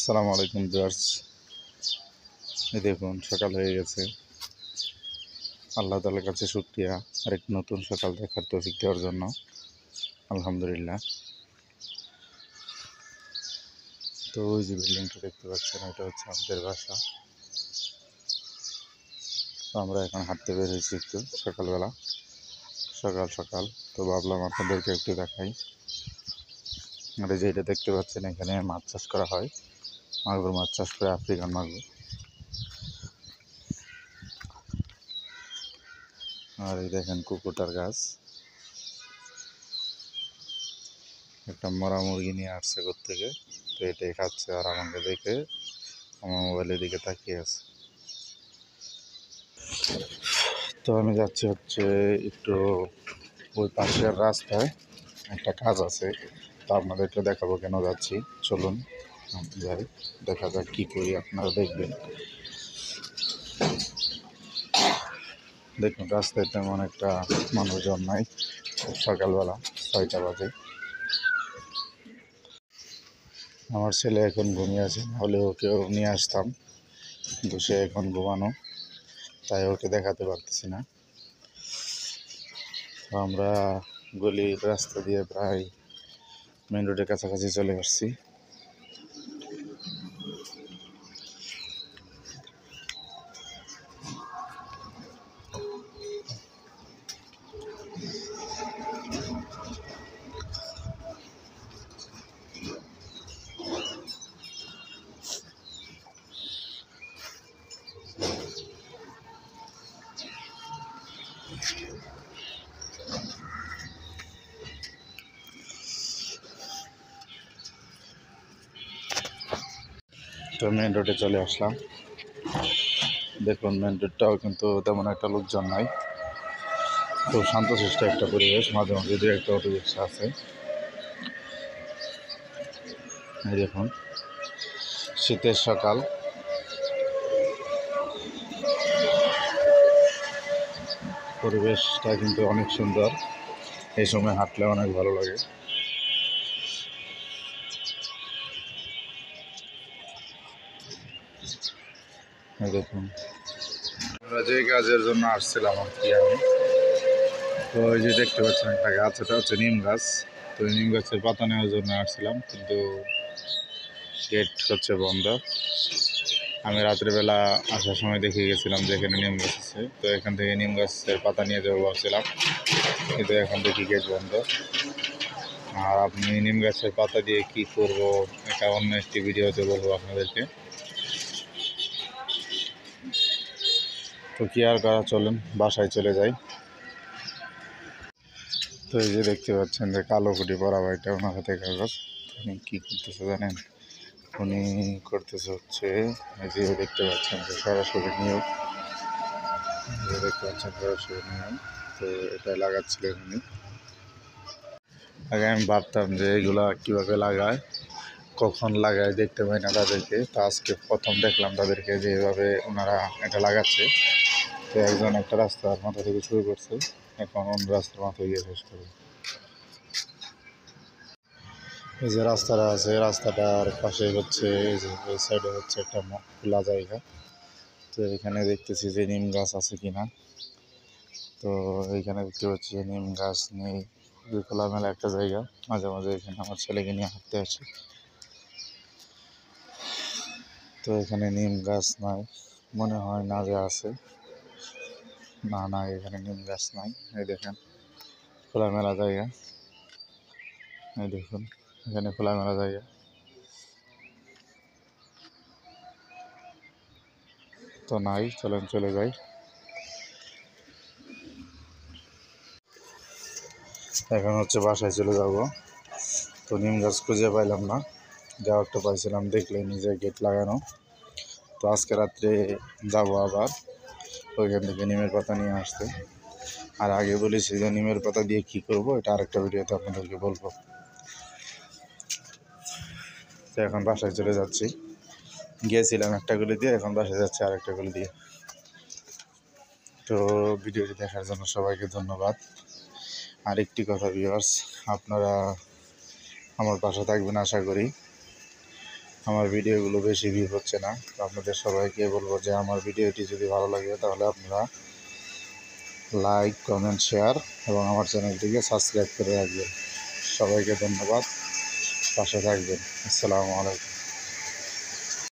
আসসালামু আলাইকুম ভিউয়ার্স। এই দেখুন সকাল হয়ে গেছে। আল্লাহ তাআলার কাছে শুকরিয়া আরেক নতুন সকাল দেখার তৌফিক দেওয়ার জন্য। আলহামদুলিল্লাহ। তো ওই যে বিল্ডিংটা দেখতে পাচ্ছেন, এটা হচ্ছে আমাদের বাসা। তো আমরা এখন হাঁটতে বের হয়েছি একটু সকালবেলা, সকাল সকাল। তো ভাবলাম আপনাদেরকে একটু দেখাই। আর এই যে এটা দেখতে পাচ্ছেন, এখানে মাছ চাষ করা হয়। মাগুর মাছ চাষ করে, আফ্রিকান মাগুর। আর এই দেখেন কুকুরটার গাছ, একটা মরা মুরগি নিয়ে আসছে কোত্থেকে। তো এটাই খাচ্ছে আর আমাকে দেখে আমার মোবাইলের দিকে তাকিয়ে আছে। তো আমি যাচ্ছি হচ্ছে একটু ওই পাশের রাস্তায়, একটা কাজ আছে। তো আপনাদেরকে দেখাবো কেন যাচ্ছি। চলুন যাই, দেখা যাক কী করি, আপনারা দেখবেন। দেখুন রাস্তায় তেমন একটা মানুষজন নাই, সকালবেলা 6টা বাজে। আমার ছেলে এখন ঘুমিয়ে আছে, নাহলে ওকেও নিয়ে আসতাম, কিন্তু সে এখন ঘুমানো, তাই ওকে দেখাতে পারতেছি না। তো আমরা গলির রাস্তা দিয়ে প্রায় মেন রোডের কাছাকাছি চলে আসছি। তো মেন রোডে চলে আসলাম। দেখুন মেন রোডটাও কিন্তু তেমন একটা লোকজন নাই, খুব শান্তশিষ্ট একটা পরিবেশ। মাঝে মাঝে দু একটা অটো রিক্সা আছে। এই দেখুন শীতের সকাল, পরিবেশটা কিন্তু অনেক সুন্দর। এই সময় হাঁটলে অনেক ভালো লাগে। এই দেখুন আমরা যে গাছের জন্য আসছিলাম আর কি, আমি তো ওই যে দেখতে পাচ্ছেন একটা গাছ, এটা হচ্ছে নিম গাছ। তো নিম গাছের পাতা নেওয়ার জন্য আসছিলাম, কিন্তু গেট হচ্ছে বন্ধ। আমি রাত্রেবেলা আসার সময় দেখে গেছিলাম যে এখানে নিম গাছ আছে, তো এখান থেকে নিম গাছের পাতা নিয়ে যাবো ভাবছিলাম, কিন্তু এখন দেখি গেট বন্ধ। আর আপনি নিম গাছের পাতা দিয়ে কি করব, এটা অন্য একটি ভিডিওতে বলবো আপনাদেরকে। তো কি আর করা, চলুন বাসায় চলে যাই। তো এই যে দেখতে পাচ্ছেন যে কালো কুটি পরা ভাইটা, ওনার হাতে কাগজ। উনি কী করতেছে জানেন? উনি করতেছে হচ্ছে, এই যে দেখতে পাচ্ছেন যে সরাসরি নিয়োগ, দেখতে পাচ্ছেন সরাসরি নিয়োগ। তো এটা লাগাচ্ছিলেন উনি। আগে আমি ভাবতাম যে এগুলা কীভাবে লাগায়, কখন লাগায় দেখতে পাই না তাদেরকে। তো আজকে প্রথম দেখলাম তাদেরকে যে এভাবে ওনারা এটা লাগাচ্ছে। তো একজন একটা রাস্তার মাথা থেকে শুরু করছে, এখন অন্য রাস্তার মাথায় গিয়ে শেষ করবে। এই যে রাস্তাটা আছে, রাস্তাটার পাশে হচ্ছে এই যে এই সাইডে হচ্ছে একটা খোলা জায়গা। তো এখানে দেখতেছি যে নিম গাছ আছে কিনা। তো এইখানে দেখতে পাচ্ছি যে নিম গাছ নেই, খোলামেলা একটা জায়গা। মাঝে মাঝে এখানে আমার ছেলেকে নিয়ে হাঁটতে আসি। তো এখানে নিম গাছ নাই, মনে হয় না যে আছে। না না, এখানে নিম গাছ নাই। এই দেখেন খোলামেলা জায়গা, এই দেখুন এখানে খোলামেলা জায়গা। তো নাই, চলেন চলে যাই। এখন হচ্ছে বাসায় চলে যাব। তো নিম গাছ খুঁজে পাইলাম না, যাও একটা পাইছিলাম, দেখলে নিজে গেট লাগানো। তো আজকে রাত্রে যাব আবার ওইখান থেকে নিমের পাতা নিয়ে আসতে। আর আগে বলেছি যে নিমের পাতা দিয়ে কী করব, এটা আরেকটা ভিডিওতে আপনাদেরকে বলবো। তো এখন বাসায় চলে যাচ্ছি। গিয়েছিলাম একটা গুলি দিয়ে, এখন বাসায় যাচ্ছি আরেকটা গুলি দিয়ে। তো ভিডিওটি দেখার জন্য সবাইকে ধন্যবাদ। আরেকটি কথা ভিউয়ার্স, আপনারা আমার পাশে থাকবেন আশা করি। আমার ভিডিওগুলো বেশি ভিউ হচ্ছে না। তো আপনাদের সবাইকে বলবো যে আমার ভিডিওটি যদি ভালো লাগে তাহলে আপনারা লাইক, কমেন্ট, শেয়ার এবং আমার চ্যানেলটিকে সাবস্ক্রাইব করে রাখবেন। সবাইকে ধন্যবাদ, পাশে থাকবেন। আসসালামু আলাইকুম।